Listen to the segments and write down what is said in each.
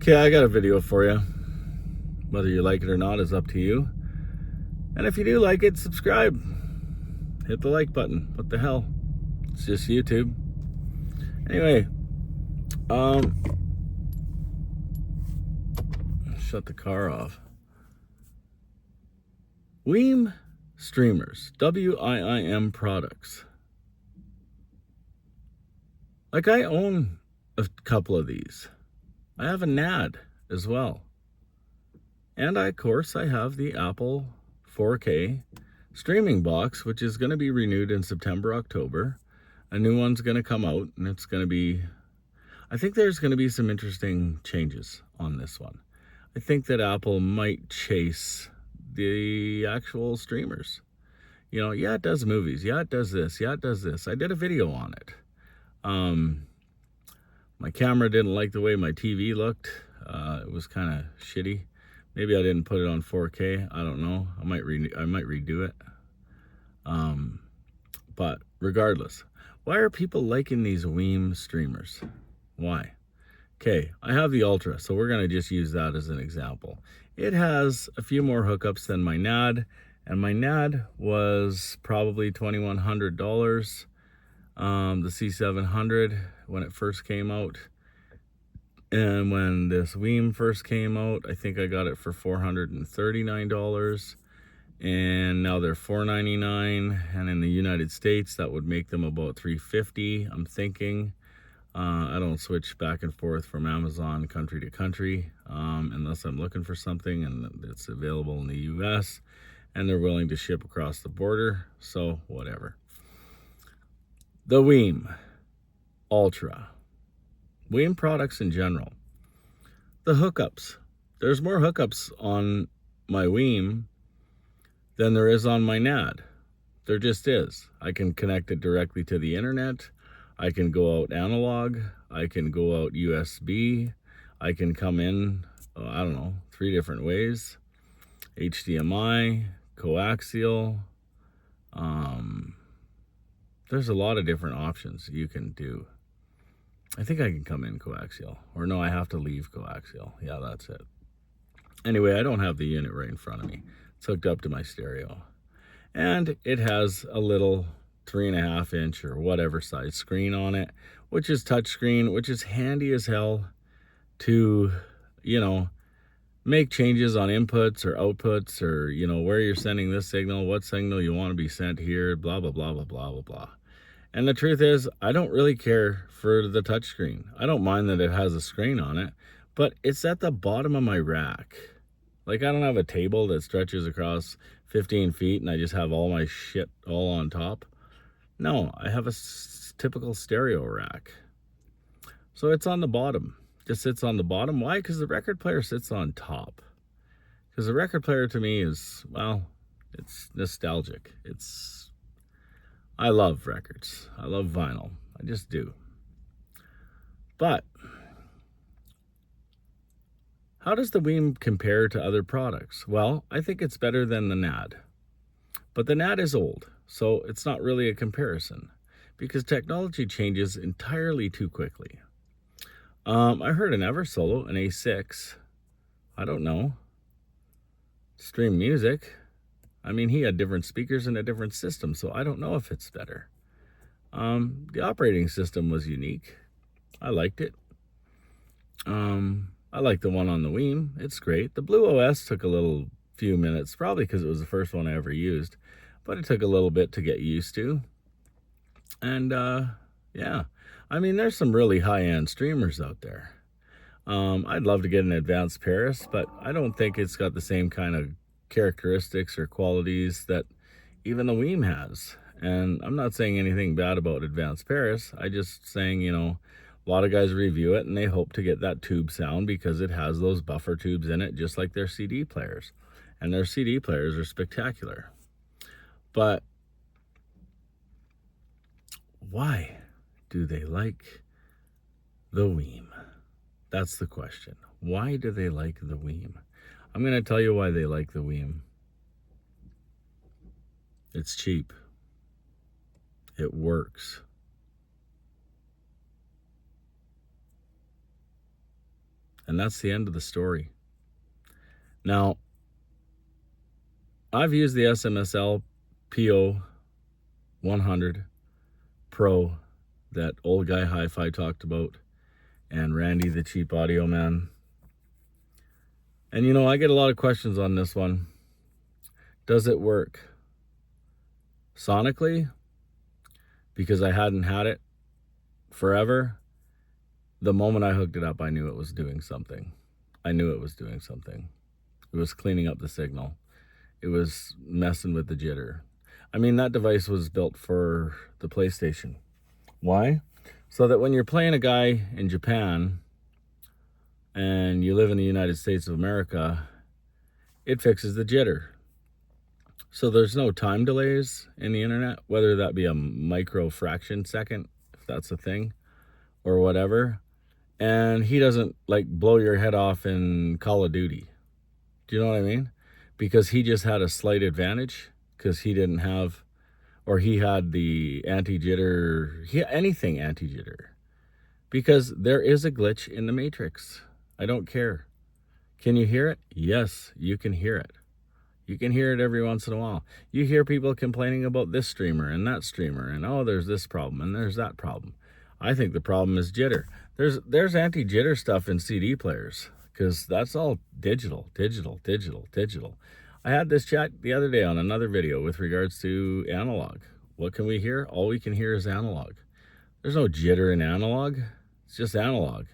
Okay, I got a video for you. Whether you like it or not is up to you. And if you do like it, subscribe. Hit the like button. What the hell? It's just YouTube. Anyway, shut the car off. WIIM streamers, WIIM products. Like, I own a couple of these. I have a NAD as well. And of course, I have the Apple 4K streaming box, which is going to be renewed in September, October. A new one's going to come out, and it's going to be, I think there's going to be some interesting changes on this one. I think that Apple might chase the actual streamers. You know, yeah, it does movies. Yeah, it does this. Yeah, it does this. I did a video on it. My camera didn't like the way my TV looked. It was kind of shitty. Maybe I didn't put it on 4K. I don't know. I might redo it. But regardless, why are people liking these WIIM streamers? Why? Okay, I have the Ultra, so we're going to just use that as an example. It has a few more hookups than my NAD, and my NAD was probably $2,100. The C700 when it first came out. And when this WIIM first came out, I think I got it for $439. And now they're $499. And in the United States, that would make them about $350, I'm thinking. I don't switch back and forth from Amazon country to country unless I'm looking for something and it's available in the US and they're willing to ship across the border. So whatever. The WIIM Ultra. WIIM products in general. The hookups. There's more hookups on my WIIM than there is on my NAD. There just is. I can connect it directly to the internet. I can go out analog. I can go out USB. I can come in, I don't know, 3 different ways. HDMI, coaxial. There's a lot of different options you can do. I think I can come in coaxial. Or no, I have to leave coaxial. Yeah, that's it. Anyway, I don't have the unit right in front of me. It's hooked up to my stereo. And it has a little 3.5 inch or whatever size screen on it, which is touchscreen, which is handy as hell to, you know, make changes on inputs or outputs or, you know, where you're sending this signal, what signal you want to be sent here, blah, blah, blah, blah, blah, blah, blah. And the truth is, I don't really care for the touchscreen. I don't mind that it has a screen on it, but it's at the bottom of my rack. Like, I don't have a table that stretches across 15 feet and I just have all my shit all on top. No, I have a typical stereo rack. So it's on the bottom. Just sits on the bottom. Why? Because the record player sits on top. Because the record player to me is, well, it's nostalgic. I love records. I love vinyl. I just do. But how does the WIIM compare to other products? Well, I think it's better than the NAD. But the NAD is old, so it's not really a comparison because technology changes entirely too quickly. I heard an Eversolo, an A6. I don't know. Stream music. I mean, he had different speakers and a different system, so I don't know if it's better. The operating system was unique. I liked it. I like the one on the WIIM. It's great. The Blue OS took a few minutes, probably because it was the first one I ever used, but it took a little bit to get used to. And yeah, I mean, there's some really high-end streamers out there. I'd love to get an Advanced Paris, but I don't think it's got the same kind of characteristics or qualities that even the WIIM has. And I'm not saying anything bad about Advanced Paris. I just saying, you know, a lot of guys review it and they hope to get that tube sound because it has those buffer tubes in it, just like their CD players. And their CD players are spectacular. But why do they like the WIIM? That's the question. Why do they like the WIIM? I'm going to tell you why they like the WIIM. It's cheap. It works. And that's the end of the story. Now, I've used the SMSL PO 100 Pro that old guy Hi-Fi talked about, and Randy the Cheap Audio Man. And you know, I get a lot of questions on this one. Does it work sonically? Because I hadn't had it forever. The moment I hooked it up, I knew it was doing something. I knew it was doing something. It was cleaning up the signal. It was messing with the jitter. I mean, that device was built for the PlayStation. Why? So that when you're playing a guy in Japan and you live in the United States of America, it fixes the jitter. So there's no time delays in the internet, whether that be a micro fraction second, if that's a thing, or whatever. And he doesn't like blow your head off in Call of Duty. Do you know what I mean? Because he just had a slight advantage because he didn't have, or he had the anti-jitter, anything anti-jitter. Because there is a glitch in the matrix. I don't care. Can you hear it? Yes, you can hear it. You can hear it every once in a while. You hear people complaining about this streamer and that streamer, and oh, there's this problem and there's that problem. I think the problem is jitter. There's anti-jitter stuff in CD players because that's all digital. I had this chat the other day on another video with regards to analog. What can we hear? All we can hear is analog. There's no jitter in analog. It's just analog.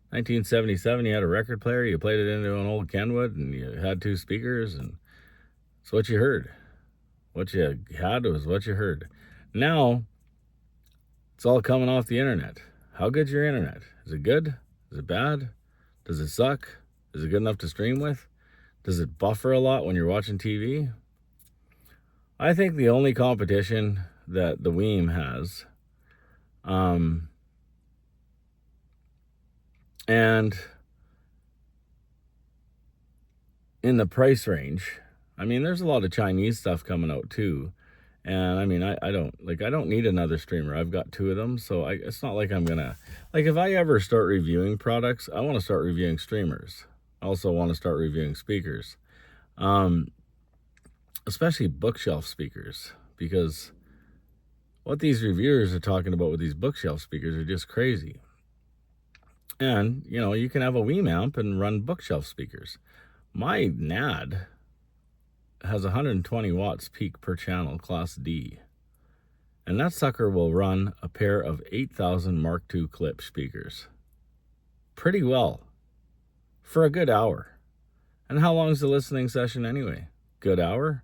1977, you had a record player, you played it into an old Kenwood, and you had two speakers, and it's what you heard. What you had was what you heard. Now, it's all coming off the internet. How good's your internet? Is it good? Is it bad? Does it suck? Is it good enough to stream with? Does it buffer a lot when you're watching TV? I think the only competition that the WIIM has, and in the price range, I mean, there's a lot of Chinese stuff coming out too. And I mean, I don't need another streamer. I've got two of them. So it's not like I'm going to, like if I ever start reviewing products, I want to start reviewing streamers. I also want to start reviewing speakers, especially bookshelf speakers, because what these reviewers are talking about with these bookshelf speakers are just crazy. And, you know, you can have a WIIM amp and run bookshelf speakers. My NAD has 120 watts peak per channel, class D. And that sucker will run a pair of 8000 Mark II clip speakers pretty well for a good hour. And how long is the listening session anyway? Good hour?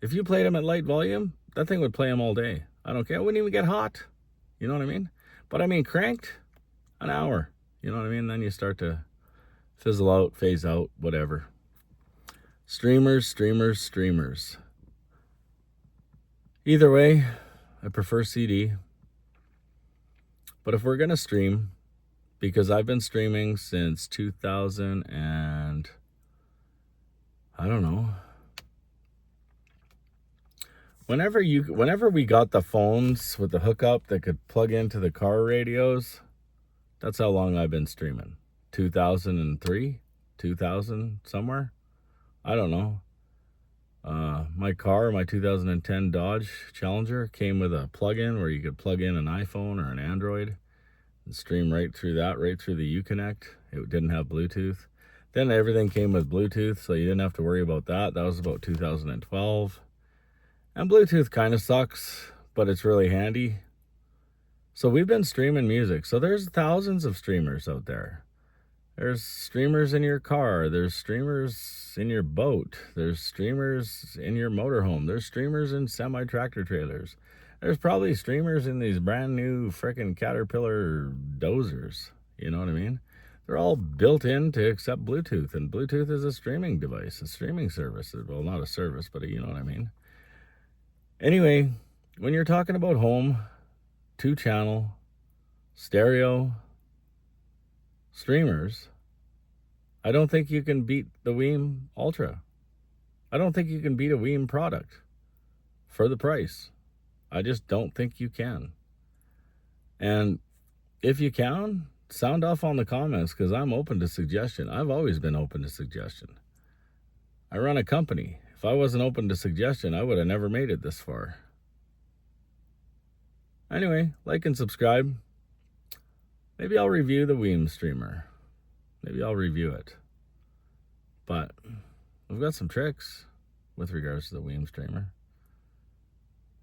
If you played them at light volume, that thing would play them all day. I don't care. It wouldn't even get hot. You know what I mean? But I mean, cranked, an hour. You know what I mean? Then you start to fizzle out, phase out, whatever. Streamers. Either way, I prefer CD. But if we're going to stream, because I've been streaming since 2000 and, I don't know, whenever we got the phones with the hookup that could plug into the car radios, that's how long I've been streaming. 2003, 2000, somewhere. I don't know. My 2010 Dodge Challenger came with a plug-in where you could plug in an iPhone or an Android and stream right through the Uconnect. It didn't have Bluetooth. Then everything came with Bluetooth, so you didn't have to worry about that. That was about 2012. And Bluetooth kind of sucks, but it's really handy. So we've been streaming music. So there's thousands of streamers out there. There's streamers in your car. There's streamers in your boat. There's streamers in your motorhome. There's streamers in semi-tractor trailers. There's probably streamers in these brand new frickin' Caterpillar dozers. You know what I mean? They're all built in to accept Bluetooth. And Bluetooth is a streaming device, a streaming service. Well, not a service, but you know what I mean? Anyway, when you're talking about home, 2-channel, stereo, streamers, I don't think you can beat the WIIM Ultra. I don't think you can beat a WIIM product for the price. I just don't think you can. And if you can, sound off on the comments, because I'm open to suggestion. I've always been open to suggestion. I run a company. If I wasn't open to suggestion, I would have never made it this far. Anyway, like and subscribe. Maybe I'll review the WIIM streamer. Maybe I'll review it. But I've got some tricks with regards to the WIIM streamer.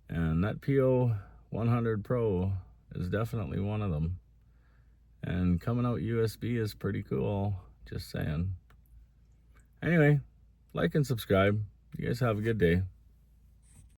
And that PO100 Pro is definitely one of them. And coming out USB is pretty cool. Just saying. Anyway, like and subscribe. You guys have a good day.